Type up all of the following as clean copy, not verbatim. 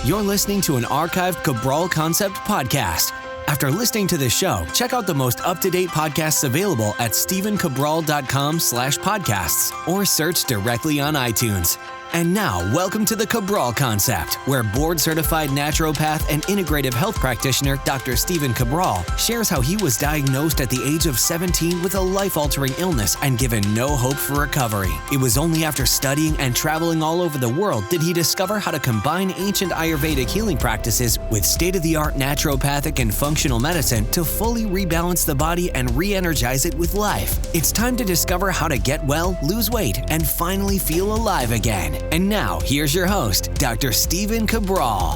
You're listening to an archived Cabral Concept podcast. After listening to this show, check out the most up-to-date podcasts available at stephencabral.com/podcasts or search directly on iTunes. And now, welcome to the Cabral Concept, where board-certified naturopath and integrative health practitioner Dr. Stephen Cabral shares how he was diagnosed at the age of 17 with a life-altering illness and given no hope for recovery. It was only after studying and traveling all over the world did he discover how to combine ancient Ayurvedic healing practices with state-of-the-art naturopathic and functional medicine to fully rebalance the body and re-energize it with life. It's time to discover how to get well, lose weight, and finally feel alive again. And now, here's your host, Dr. Stephen Cabral.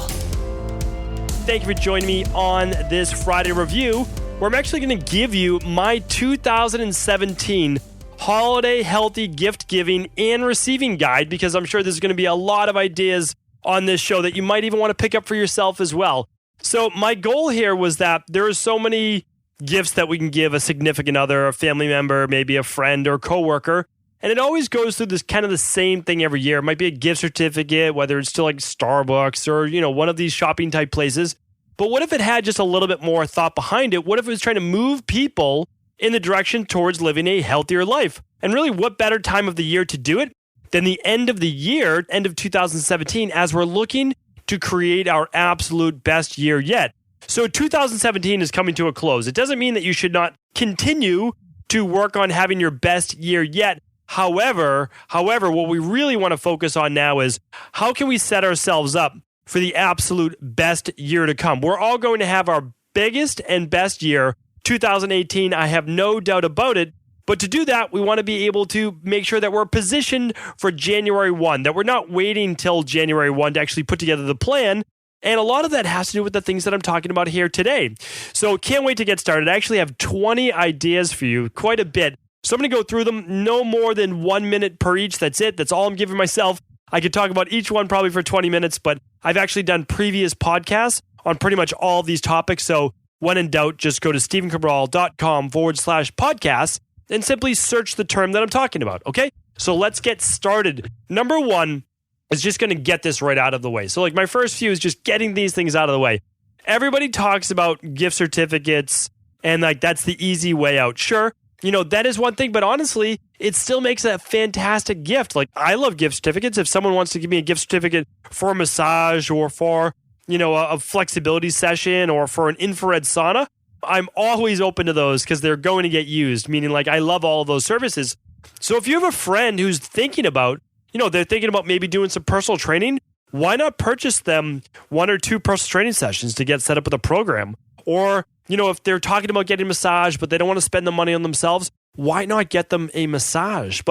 Thank you for joining me on this Friday review, where I'm actually going to give you my 2017 holiday healthy gift giving and receiving guide, because I'm sure there's going to be a lot of ideas on this show that you might even want to pick up for yourself as well. So my goal here was that there are so many gifts that we can give a significant other, a family member, maybe a friend or coworker. And it always goes through this kind of the same thing every year. It might be a gift certificate, whether it's to like Starbucks or, one of these shopping type places. But what if it had just a little bit more thought behind it? What if it was trying to move people in the direction towards living a healthier life? And really, what better time of the year to do it than the end of the year, end of 2017, as we're looking to create our absolute best year yet. So 2017 is coming to a close. It doesn't mean that you should not continue to work on having your best year yet. However, what we really want to focus on now is how can we set ourselves up for the absolute best year to come? We're all going to have our biggest and best year, 2018. I have no doubt about it. But to do that, we want to be able to make sure that we're positioned for January 1, that we're not waiting till January 1 to actually put together the plan. And a lot of that has to do with the things that I'm talking about here today. So can't wait to get started. I actually have 20 ideas for you, quite a bit. So I'm going to go through them, no more than 1 minute per each. That's it. That's all I'm giving myself. I could talk about each one probably for 20 minutes, but I've actually done previous podcasts on pretty much all of these topics. So when in doubt, just go to stephencabral.com/podcasts and simply search the term that I'm talking about. Okay. So let's get started. Number one is just going to get this right out of the way. So like my first few is just getting these things out of the way. Everybody talks about gift certificates and like that's the easy way out. Sure. That is one thing, but honestly, it still makes a fantastic gift. Like, I love gift certificates. If someone wants to give me a gift certificate for a massage or for, a flexibility session or for an infrared sauna, I'm always open to those because they're going to get used, meaning like I love all of those services. So if you have a friend who's thinking about, they're thinking about maybe doing some personal training, why not purchase them 1 or 2 personal training sessions to get set up with a program? Or if they're talking about getting a massage, but they don't want to spend the money on themselves, why not get them a massage?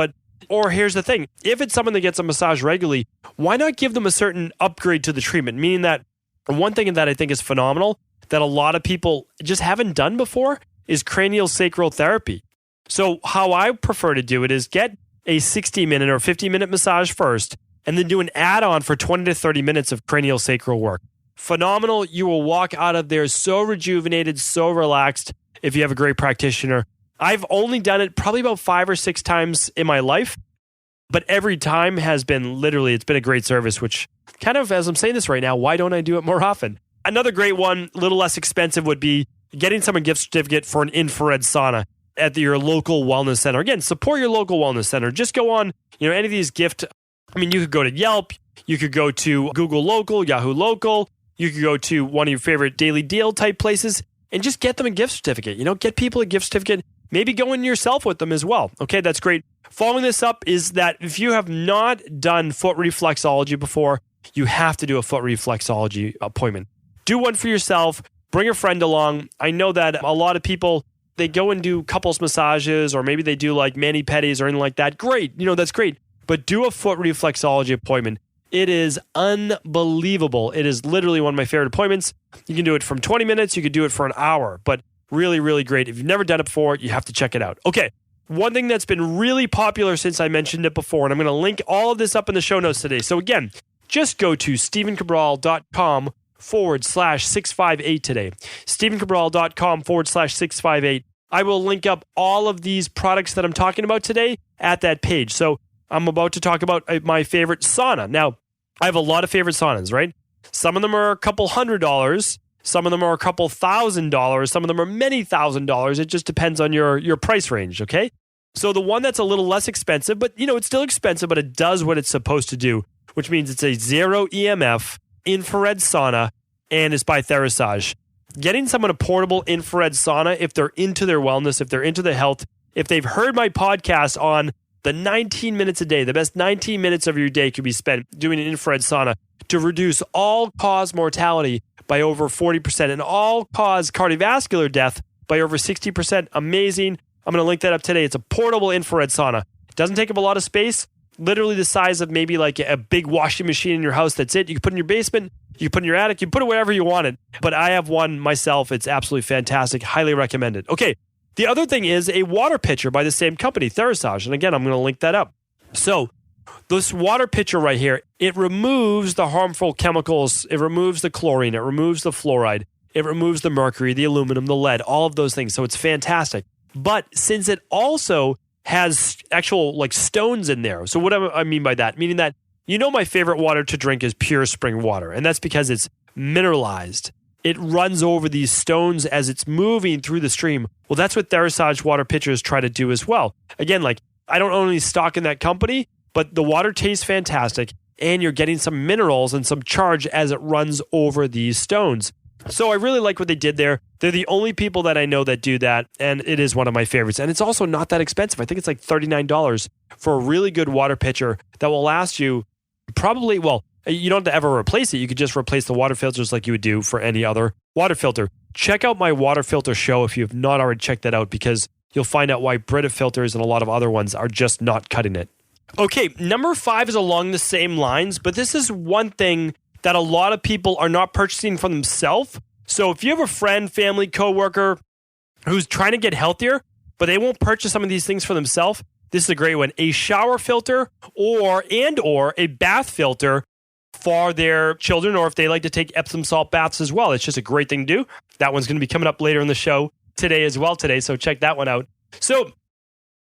Or here's the thing, if it's someone that gets a massage regularly, why not give them a certain upgrade to the treatment? Meaning that one thing that I think is phenomenal that a lot of people just haven't done before is cranial sacral therapy. So how I prefer to do it is get a 60-minute or 50-minute massage first, and then do an add-on for 20 to 30 minutes of cranial sacral work. Phenomenal. You will walk out of there so rejuvenated, so relaxed if you have a great practitioner. I've only done it probably about 5 or 6 times in my life, but every time has been it's been a great service, which kind of, as I'm saying this right now, why don't I do it more often? Another great one, a little less expensive, would be getting someone a gift certificate for an infrared sauna at your local wellness center. Again, support your local wellness center. Just go on, any of these you could go to Yelp, you could go to Google Local, Yahoo Local, you could go to one of your favorite daily deal type places and just get them a gift certificate. Get people a gift certificate. Maybe go in yourself with them as well. Okay, that's great. Following this up is that if you have not done foot reflexology before, you have to do a foot reflexology appointment. Do one for yourself. Bring a friend along. I know that a lot of people, they go and do couples massages, or maybe they do like mani-pedis or anything like that. Great. That's great. But do a foot reflexology appointment. It is unbelievable. It is literally one of my favorite appointments. You can do it from 20 minutes. You could do it for an hour, but really, really great. If you've never done it before, you have to check it out. Okay. One thing that's been really popular since I mentioned it before, and I'm going to link all of this up in the show notes today. So again, just go to stephencabral.com/658 today. stephencabral.com/658. I will link up all of these products that I'm talking about today at that page. So I'm about to talk about my favorite sauna. Now, I have a lot of favorite saunas, right? Some of them are a couple $100. Some of them are a couple $1,000. Some of them are many $1,000s. It just depends on your price range, okay? So the one that's a little less expensive, but it's still expensive, but it does what it's supposed to do, which means it's a 0 EMF infrared sauna, and it's by Reflexology. Getting someone a portable infrared sauna, if they're into their wellness, if they're into their health, if they've heard my podcast on the 19 minutes a day, the best 19 minutes of your day could be spent doing an infrared sauna to reduce all-cause mortality by over 40% and all-cause cardiovascular death by over 60%. Amazing. I'm going to link that up today. It's a portable infrared sauna. It doesn't take up a lot of space, literally the size of maybe like a big washing machine in your house. That's it. You can put it in your basement. You can put it in your attic. You can put it wherever you want it. But I have one myself. It's absolutely fantastic. Highly recommended. Okay. The other thing is a water pitcher by the same company, Reflexology. And again, I'm going to link that up. So this water pitcher right here, it removes the harmful chemicals. It removes the chlorine. It removes the fluoride. It removes the mercury, the aluminum, the lead, all of those things. So it's fantastic. But since it also has actual like stones in there. So what do I mean by that? Meaning that, my favorite water to drink is pure spring water. And that's because it's mineralized. It runs over these stones as it's moving through the stream. Well, that's what Reflexology water pitchers try to do as well. Again, like I don't own any stock in that company, but the water tastes fantastic and you're getting some minerals and some charge as it runs over these stones. So I really like what they did there. They're the only people that I know that do that, and it is one of my favorites. And it's also not that expensive. I think it's like $39 for a really good water pitcher that will last you probably, you don't have to ever replace it. You could just replace the water filters like you would do for any other water filter. Check out my water filter show if you have not already checked that out, because you'll find out why Brita filters and a lot of other ones are just not cutting it. Okay, number 5 is along the same lines, but this is one thing that a lot of people are not purchasing for themselves. So if you have a friend, family, coworker who's trying to get healthier, but they won't purchase some of these things for themselves, this is a great one. A shower filter or a bath filter for their children, or if they like to take Epsom salt baths as well. It's just a great thing to do. That one's going to be coming up later in the show today, so check that one out. So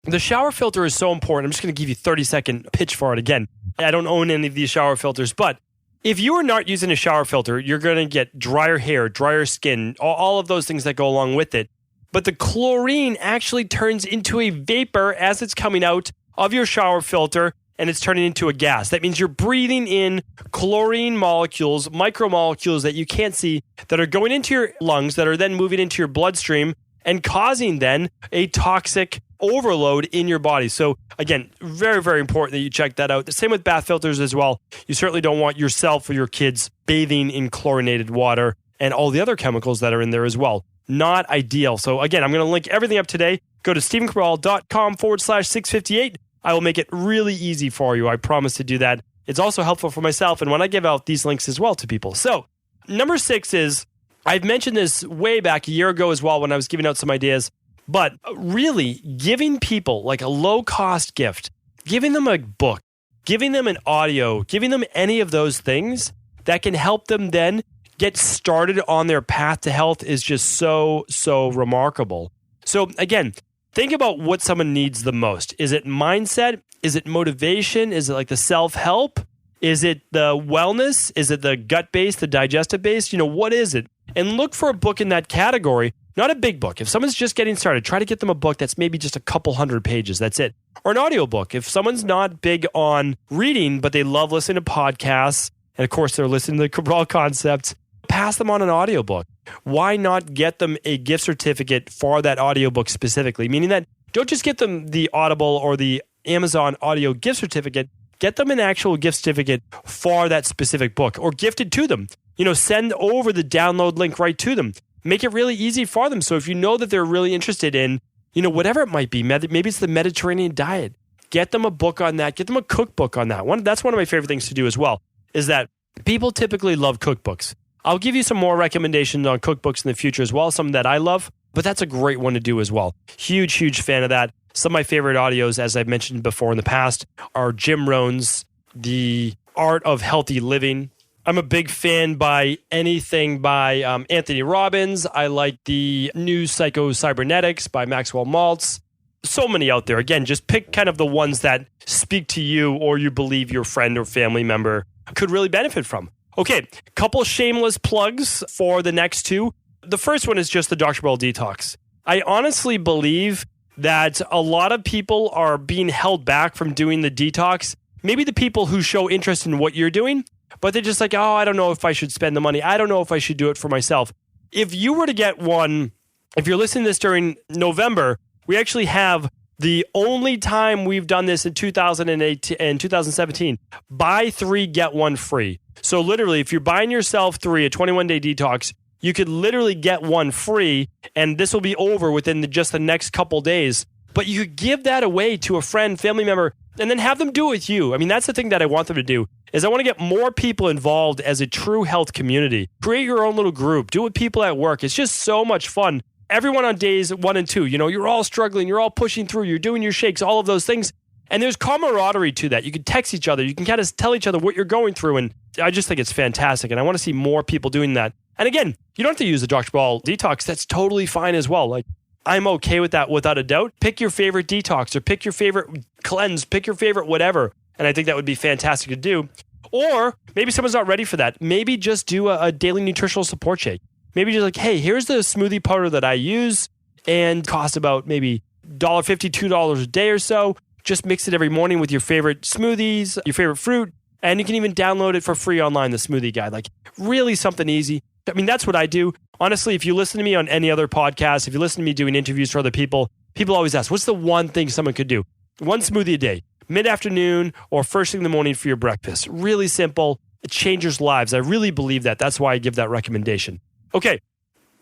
the shower filter is so important. I'm just going to give you a 30-second pitch for it again. I don't own any of these shower filters, but if you are not using a shower filter, you're going to get drier hair, drier skin, all of those things that go along with it. But the chlorine actually turns into a vapor as it's coming out of your shower filter, and it's turning into a gas. That means you're breathing in chlorine molecules, micromolecules that you can't see, that are going into your lungs, that are then moving into your bloodstream and causing then a toxic overload in your body. So again, very, very important that you check that out. The same with bath filters as well. You certainly don't want yourself or your kids bathing in chlorinated water and all the other chemicals that are in there as well. Not ideal. So again, I'm going to link everything up today. Go to stephencabral.com/658. I will make it really easy for you. I promise to do that. It's also helpful for myself and when I give out these links as well to people. So number 6 is, I've mentioned this way back a year ago as well when I was giving out some ideas, but really giving people like a low-cost gift, giving them a book, giving them an audio, giving them any of those things that can help them then get started on their path to health is just so, so remarkable. So again, think about what someone needs the most. Is it mindset? Is it motivation? Is it like the self-help? Is it the wellness? Is it the gut-based, the digestive-based? What is it? And look for a book in that category. Not a big book. If someone's just getting started, try to get them a book that's maybe just a couple hundred pages. That's it. Or an audiobook. If someone's not big on reading, but they love listening to podcasts, and of course they're listening to the Cabral Concept, pass them on an audiobook. Why not get them a gift certificate for that audiobook specifically? Meaning that don't just get them the Audible or the Amazon audio gift certificate. Get them an actual gift certificate for that specific book, or gift it to them. Send over the download link right to them. Make it really easy for them. So if you know that they're really interested in, whatever it might be, maybe it's the Mediterranean diet, get them a book on that. Get them a cookbook on that. That's one of my favorite things to do as well, is that people typically love cookbooks. I'll give you some more recommendations on cookbooks in the future as well, some that I love, but that's a great one to do as well. Huge, huge fan of that. Some of my favorite audios, as I've mentioned before in the past, are Jim Rohn's The Art of Healthy Living. I'm a big fan by anything by Anthony Robbins. I like the new Psycho-Cybernetics by Maxwell Maltz. So many out there. Again, just pick kind of the ones that speak to you or you believe your friend or family member could really benefit from. Okay, couple shameless plugs for the next two. The first one is just the Dr. Cabral Detox. I honestly believe that a lot of people are being held back from doing the detox. Maybe the people who show interest in what you're doing, but they're just like, oh, I don't know if I should spend the money. I don't know if I should do it for myself. If you were to get one, if you're listening to this during November, we actually have the only time we've done this in 2008 and 2017, buy 3, get 1 free. So literally, if you're buying yourself 3, a 21-day detox, you could literally get 1 free, and this will be over within just the next couple days. But you could give that away to a friend, family member, and then have them do it with you. I mean, that's the thing that I want them to do, is I want to get more people involved as a true health community. Create your own little group. Do it with people at work. It's just so much fun. Everyone on days 1 and 2, you're all struggling, you're all pushing through, you're doing your shakes, all of those things. And there's camaraderie to that. You can text each other. You can kind of tell each other what you're going through. And I just think it's fantastic. And I want to see more people doing that. And again, you don't have to use the Dr. Cabral Detox. That's totally fine as well. Like, I'm okay with that without a doubt. Pick your favorite detox or pick your favorite cleanse, pick your favorite whatever. And I think that would be fantastic to do. Or maybe someone's not ready for that. Maybe just do a daily nutritional support shake. Maybe just like, hey, here's the smoothie powder that I use and costs about maybe $1.50, $2 a day or so. Just mix it every morning with your favorite smoothies, your favorite fruit, and you can even download it for free online, the smoothie guide. Like, really something easy. I mean, that's what I do. Honestly, if you listen to me on any other podcast, if you listen to me doing interviews for other people, people always ask, what's the one thing someone could do? 1 smoothie a day, mid-afternoon or first thing in the morning for your breakfast. Really simple. It changes lives. I really believe that. That's why I give that recommendation. Okay,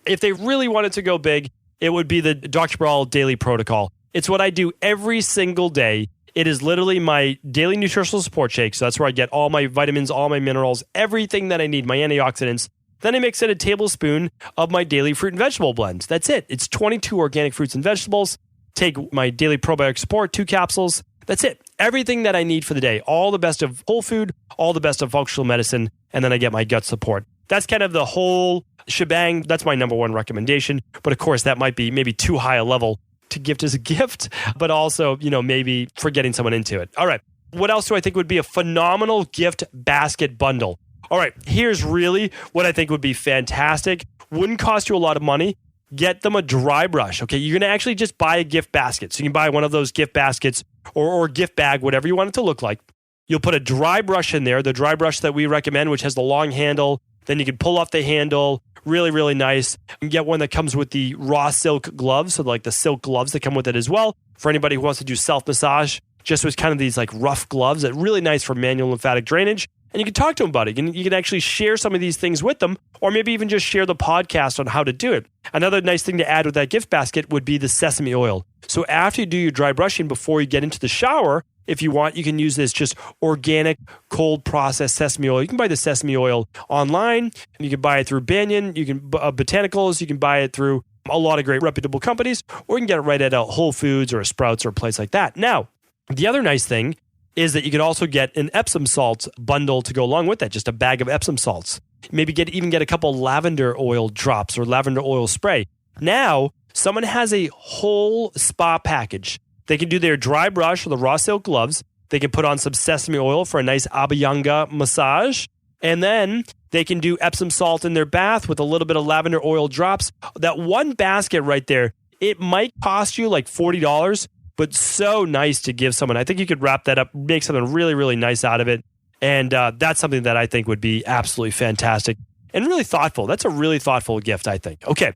if they really wanted to go big, it would be the Dr. Cabral Daily Protocol. It's what I do every single day. It is literally my daily nutritional support shake. So that's where I get all my vitamins, all my minerals, everything that I need, my antioxidants. Then I mix in a tablespoon of my daily fruit and vegetable blend. That's it. It's 22 organic fruits and vegetables. Take my daily probiotic support, 2 capsules. That's it. Everything that I need for the day. All the best of whole food, all the best of functional medicine, and then I get my gut support. That's kind of the whole shebang. That's my number 1 recommendation. But of course, that might be maybe too high a level to gift as a gift, but also, maybe for getting someone into it. All right. What else do I think would be a phenomenal gift basket bundle? All right. Here's really what I think would be fantastic. Wouldn't cost you a lot of money. Get them a dry brush. Okay. You're going to actually just buy a gift basket. So you can buy one of those gift baskets or gift bag, whatever you want it to look like. You'll put a dry brush in there, the dry brush that we recommend, which has the long handle. Then you can pull off the handle. Really, really nice. You can get one that comes with the raw silk gloves, so like the silk gloves that come with it as well. For anybody who wants to do self-massage, just with kind of these like rough gloves that are really nice for manual lymphatic drainage. And you can talk to them about it. You can actually share some of these things with them, or maybe even just share the podcast on how to do it. Another nice thing to add with that gift basket would be the sesame oil. So after you do your dry brushing, before you get into the shower, if you want, you can use this just organic, cold processed sesame oil. You can buy the sesame oil online, and you can buy it through Banyan, you can Botanicals, you can buy it through a lot of great reputable companies, or you can get it right at a Whole Foods or a Sprouts or a place like that. Now, the other nice thing is that you can also get an Epsom salt bundle to go along with that, just a bag of Epsom salts. Maybe even get a couple lavender oil drops or lavender oil spray. Now, someone has a whole spa package. They can do their dry brush or the raw silk gloves. They can put on some sesame oil for a nice abhyanga massage. And then they can do Epsom salt in their bath with a little bit of lavender oil drops. That one basket right there, it might cost you like $40, but so nice to give someone. I think you could wrap that up, make something really, really nice out of it. And that's something that I think would be absolutely fantastic and really thoughtful. That's a really thoughtful gift, I think. Okay.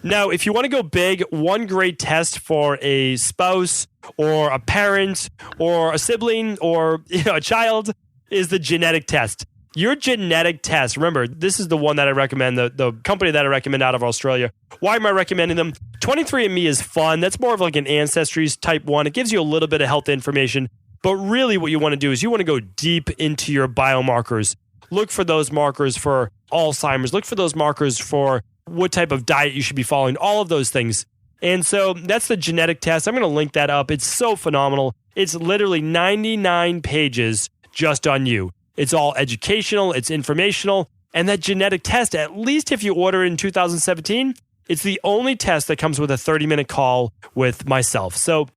Now, if you want to go big, one great test for a spouse or a parent or a sibling or a child is the genetic test. Your genetic test, remember, this is the one that I recommend, the company that I recommend out of Australia. Why am I recommending them? 23andMe is fun. That's more of like an ancestries type one. It gives you a little bit of health information. But really what you want to do is you want to go deep into your biomarkers. Look for those markers for Alzheimer's. Look for those markers for what type of diet you should be following, all of those things. And so that's the genetic test. I'm going to link that up. It's so phenomenal. It's literally 99 pages just on you. It's all educational. It's informational. And that genetic test, at least if you order it in 2017, it's the only test that comes with a 30-minute call with myself. So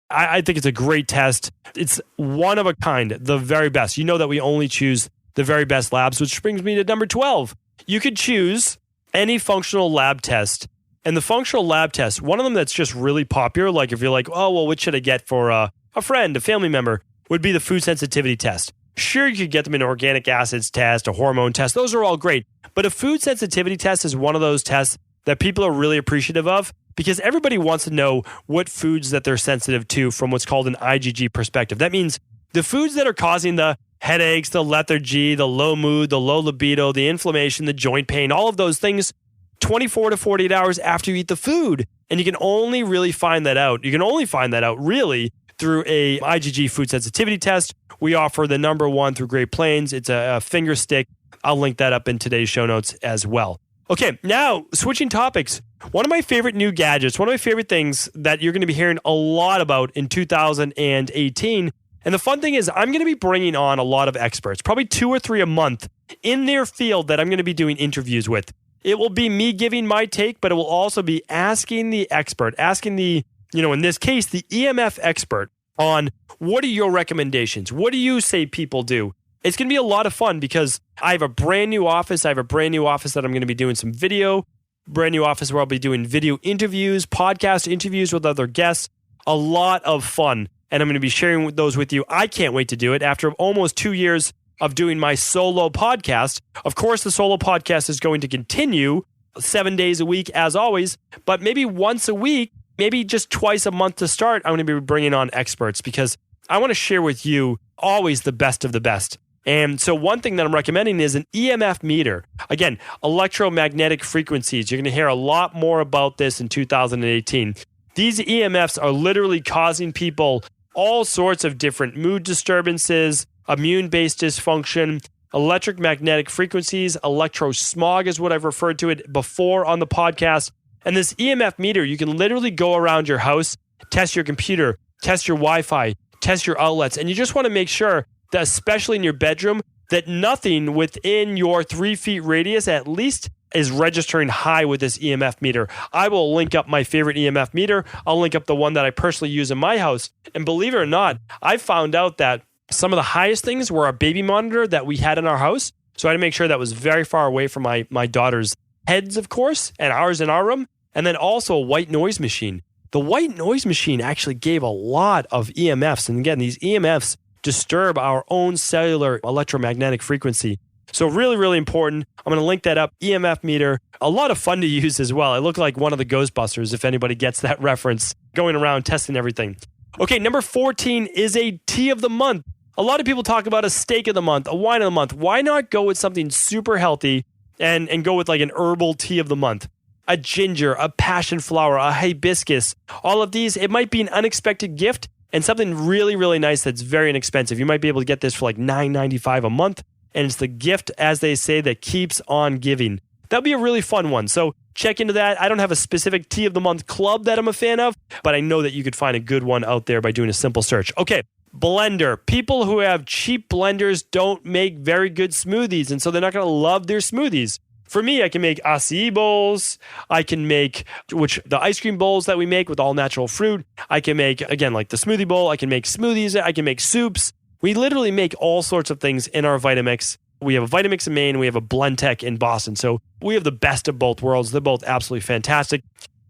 I think it's a great test. It's one of a kind, the very best. You know that we only choose the very best labs, which brings me to number 12. You could choose any functional lab test. And the functional lab test, one of them that's just really popular, like if you're like, oh, well, what should I get for a friend, a family member, would be the food sensitivity test. Sure, you could get them an organic acids test, a hormone test. Those are all great. But a food sensitivity test is one of those tests that people are really appreciative of because everybody wants to know what foods that they're sensitive to from what's called an IgG perspective. That means the foods that are causing the headaches, the lethargy, the low mood, the low libido, the inflammation, the joint pain, all of those things, 24 to 48 hours after you eat the food. And you can only really find that out. You can only find that out really through a IgG food sensitivity test. We offer the number one through Great Plains. It's a finger stick. I'll link that up in today's show notes as well. Okay, now switching topics. One of my favorite new gadgets, one of my favorite things that you're going to be hearing a lot about in 2018. And the fun thing is I'm going to be bringing on a lot of experts, probably 2 or 3 a month in their field that I'm going to be doing interviews with. It will be me giving my take, but it will also be asking the expert, asking the, in this case, the EMF expert on what are your recommendations? What do you say people do? It's going to be a lot of fun because I have a brand new office. I have a brand new office that I'm going to be doing some video, brand new office where I'll be doing video interviews, podcast interviews with other guests, a lot of fun. And I'm going to be sharing those with you. I can't wait to do it after almost 2 years of doing my solo podcast. Of course, the solo podcast is going to continue 7 days a week as always, but maybe once a week, maybe just twice a month to start, I'm going to be bringing on experts because I want to share with you always the best of the best. And so one thing that I'm recommending is an EMF meter. Again, electromagnetic frequencies. You're going to hear a lot more about this in 2018. These EMFs are literally causing people all sorts of different mood disturbances, immune-based dysfunction, electric magnetic frequencies, electrosmog is what I've referred to it before on the podcast. And this EMF meter, you can literally go around your house, test your computer, test your Wi-Fi, test your outlets, and you just want to make sure that, especially in your bedroom, that nothing within your 3 feet radius at least is registering high with this EMF meter. I will link up my favorite EMF meter. I'll link up the one that I personally use in my house. And believe it or not, I found out that some of the highest things were our baby monitor that we had in our house. So I had to make sure that was very far away from my daughter's heads, of course, and ours in our room. And then also a white noise machine. The white noise machine actually gave a lot of EMFs. And again, these EMFs disturb our own cellular electromagnetic frequency. So really, really important. I'm going to link that up. EMF meter, a lot of fun to use as well. I look like one of the Ghostbusters, if anybody gets that reference, going around testing everything. Okay, number 14 is a tea of the month. A lot of people talk about a steak of the month, a wine of the month. Why not go with something super healthy and go with like an herbal tea of the month? A ginger, a passion flower, a hibiscus, all of these, it might be an unexpected gift and something really, really nice that's very inexpensive. You might be able to get this for like $9.95 a month. And it's the gift, as they say, that keeps on giving. That'll be a really fun one. So check into that. I don't have a specific tea of the month club that I'm a fan of, but I know that you could find a good one out there by doing a simple search. Okay, blender. People who have cheap blenders don't make very good smoothies, and so they're not going to love their smoothies. For me, I can make acai bowls. I can make, the ice cream bowls that we make with all natural fruit. I can make, again, like the smoothie bowl. I can make smoothies. I can make soups. We literally make all sorts of things in our Vitamix. We have a Vitamix in Maine. We have a Blendtec in Boston. So we have the best of both worlds. They're both absolutely fantastic.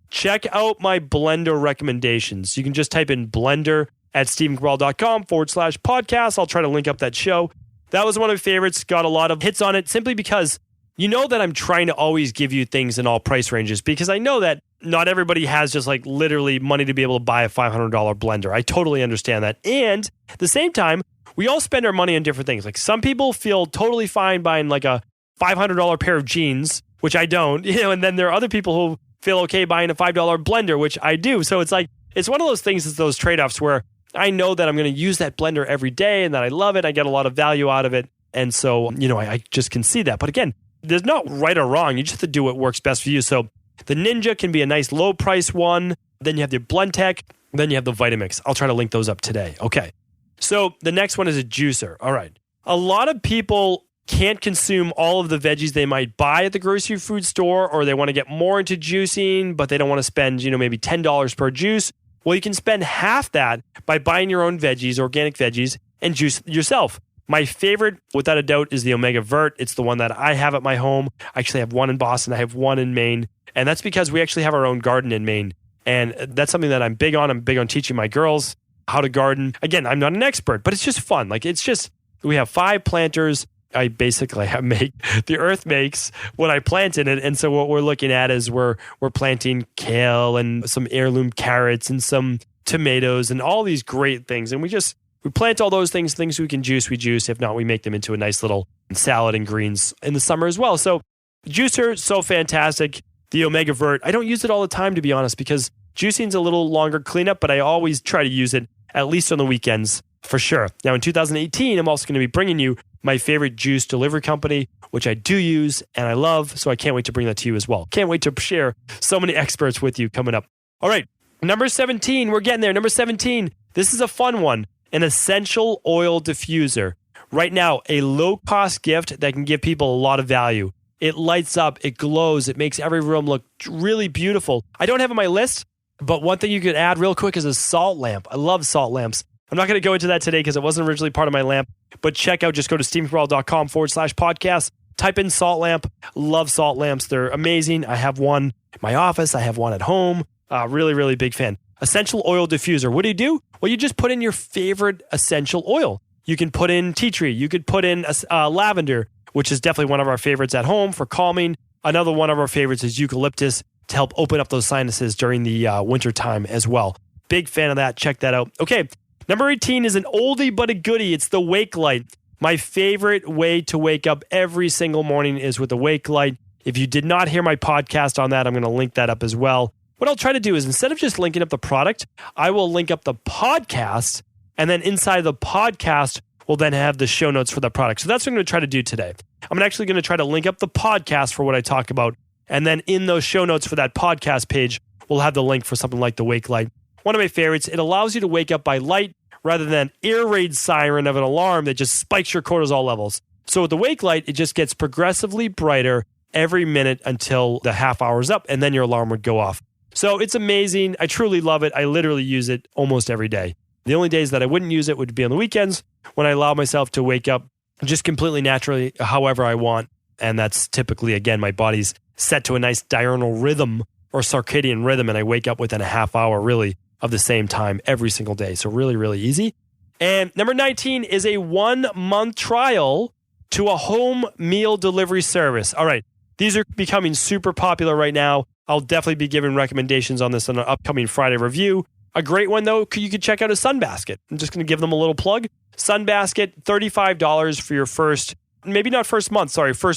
Check out my blender recommendations. You can just type in blender at stephencabral.com/podcast. I'll try to link up that show. That was one of my favorites. Got a lot of hits on it simply because you know that I'm trying to always give you things in all price ranges because I know that not everybody has just like literally money to be able to buy a $500 blender. I totally understand that. And at the same time, we all spend our money on different things. Like some people feel totally fine buying like a $500 pair of jeans, which I don't, and then there are other people who feel okay buying a $5 blender, which I do. So it's like, it's one of those things, it's those trade-offs where I know that I'm going to use that blender every day and that I love it. I get a lot of value out of it. And so, I just can see that. But again, there's not right or wrong. You just have to do what works best for you. So the Ninja can be a nice low price one. Then you have the Blendtec. Then you have the Vitamix. I'll try to link those up today. Okay. So the next one is a juicer. All right. A lot of people can't consume all of the veggies they might buy at the grocery food store, or they want to get more into juicing, but they don't want to spend, maybe $10 per juice. Well, you can spend half that by buying your own veggies, organic veggies, and juice yourself. My favorite, without a doubt, is the Omega Vert. It's the one that I have at my home. I actually have one in Boston. I have one in Maine. And that's because we actually have our own garden in Maine. And that's something that I'm big on. I'm big on teaching my girls how to garden. Again, I'm not an expert, but it's just fun. Like, it's just, we have 5 planters. I basically the earth makes what I plant in it. And so what we're looking at is we're planting kale and some heirloom carrots and some tomatoes and all these great things. And we plant all those things we can juice, we juice. If not, we make them into a nice little salad and greens in the summer as well. So juicer, so fantastic. The Omega Vert, I don't use it all the time, to be honest, because juicing's a little longer cleanup, but I always try to use it at least on the weekends for sure. Now in 2018, I'm also going to be bringing you my favorite juice delivery company, which I do use and I love. So I can't wait to bring that to you as well. Can't wait to share so many experts with you coming up. All right. Number 17, we're getting there. Number 17, this is a fun one. An essential oil diffuser. Right now, a low-cost gift that can give people a lot of value. It lights up, it glows, it makes every room look really beautiful. I don't have it on my list, but one thing you could add real quick is a salt lamp. I love salt lamps. I'm not going to go into that today because it wasn't originally part of my lamp, but just go to stephencabral.com/podcast. Type in salt lamp. Love salt lamps. They're amazing. I have one in my office. I have one at home. Really, really big fan. Essential oil diffuser. What do? Well, you just put in your favorite essential oil. You can put in tea tree. You could put in lavender, which is definitely one of our favorites at home for calming. Another one of our favorites is eucalyptus to help open up those sinuses during the winter time as well. Big fan of that. Check that out. Okay. Number 18 is an oldie but a goodie. It's the wake light. My favorite way to wake up every single morning is with the wake light. If you did not hear my podcast on that, I'm going to link that up as well. What I'll try to do is instead of just linking up the product, I will link up the podcast, and then inside the podcast, we'll then have the show notes for the product. So that's what I'm going to try to do today. I'm actually going to try to link up the podcast for what I talk about, and then in those show notes for that podcast page, we'll have the link for something like the wake light. One of my favorites, it allows you to wake up by light rather than air raid siren of an alarm that just spikes your cortisol levels. So with the wake light, it just gets progressively brighter every minute until the half hour's up, and then your alarm would go off. So it's amazing. I truly love it. I literally use it almost every day. The only days that I wouldn't use it would be on the weekends when I allow myself to wake up just completely naturally, however I want. And that's typically, again, my body's set to a nice diurnal rhythm or circadian rhythm, and I wake up within a half hour, really, of the same time every single day. So really, really easy. And number 19 is a 1-month trial to a home meal delivery service. All right. These are becoming super popular right now. I'll definitely be giving recommendations on this in an upcoming Friday review. A great one, though, you could check out a Sunbasket. I'm just going to give them a little plug. Sunbasket, $35 for your first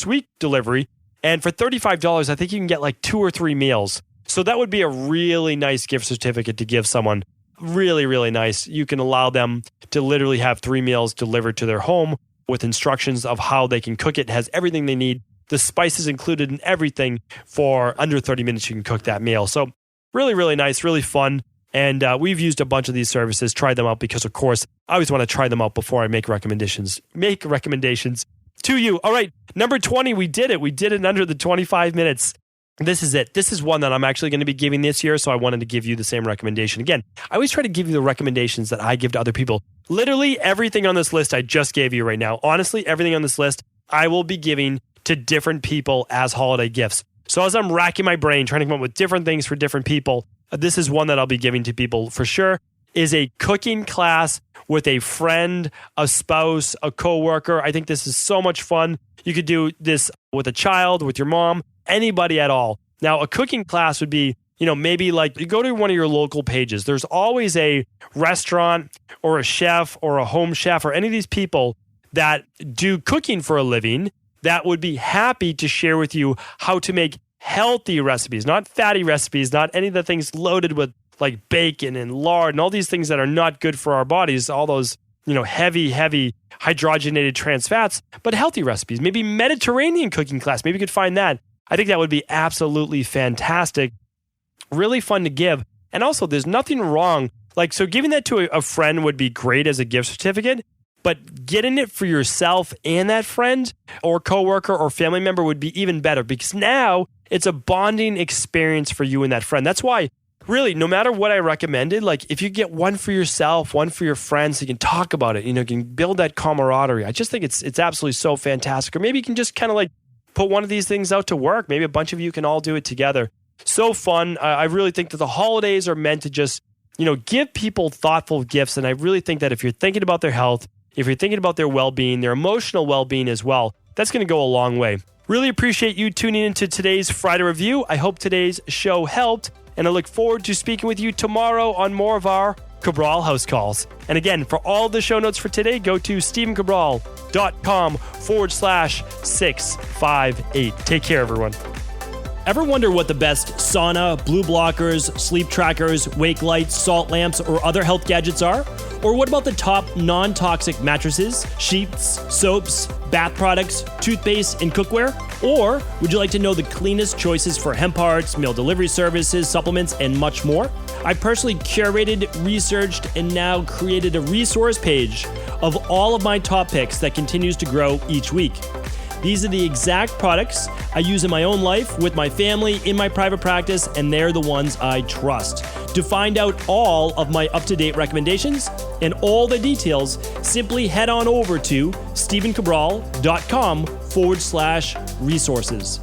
week delivery. And for $35, I think you can get like 2 or 3 meals. So that would be a really nice gift certificate to give someone. Really, really nice. You can allow them to literally have 3 meals delivered to their home with instructions of how they can cook it. It has everything they need. The spices included in everything. For under 30 minutes, you can cook that meal. So really, really nice, really fun. And we've used a bunch of these services, tried them out because, of course, I always want to try them out before I make recommendations to you. All right, number 20, we did it. We did it in under the 25 minutes. This is it. This is one that I'm actually going to be giving this year, so I wanted to give you the same recommendation. Again, I always try to give you the recommendations that I give to other people. Literally everything on this list I just gave you right now. Honestly, everything on this list I will be giving to different people as holiday gifts. So as I'm racking my brain, trying to come up with different things for different people, this is one that I'll be giving to people for sure, is a cooking class with a friend, a spouse, a coworker. I think this is so much fun. You could do this with a child, with your mom, anybody at all. Now, a cooking class would be, maybe like you go to one of your local pages. There's always a restaurant or a chef or a home chef or any of these people that do cooking for a living that would be happy to share with you how to make healthy recipes, not fatty recipes, not any of the things loaded with like bacon and lard and all these things that are not good for our bodies, all those, heavy hydrogenated trans fats, but healthy recipes. Maybe Mediterranean cooking class. Maybe you could find that. I think that would be absolutely fantastic. Really fun to give. And also, there's nothing wrong. So giving that to a friend would be great as a gift certificate, but getting it for yourself and that friend or coworker or family member would be even better because now it's a bonding experience for you and that friend. That's why really, no matter what I recommended, like if you get one for yourself, one for your friends, you can talk about it, you can build that camaraderie. I just think it's absolutely so fantastic. Or maybe you can just kind of like put one of these things out to work. Maybe a bunch of you can all do it together. So fun. I really think that the holidays are meant to just, give people thoughtful gifts. And I really think that if you're thinking about their health, if you're thinking about their well-being, their emotional well-being as well, that's going to go a long way. Really appreciate you tuning into today's Friday Review. I hope today's show helped, and I look forward to speaking with you tomorrow on more of our Cabral House Calls. And again, for all the show notes for today, go to stephencabral.com/658. Take care, everyone. Ever wonder what the best sauna, blue blockers, sleep trackers, wake lights, salt lamps, or other health gadgets are? Or what about the top non-toxic mattresses, sheets, soaps, bath products, toothpaste, and cookware? Or would you like to know the cleanest choices for hemp parts, meal delivery services, supplements, and much more? I personally curated, researched, and now created a resource page of all of my top picks that continues to grow each week. These are the exact products I use in my own life, with my family, in my private practice, and they're the ones I trust. To find out all of my up-to-date recommendations and all the details, simply head on over to stephencabral.com/resources.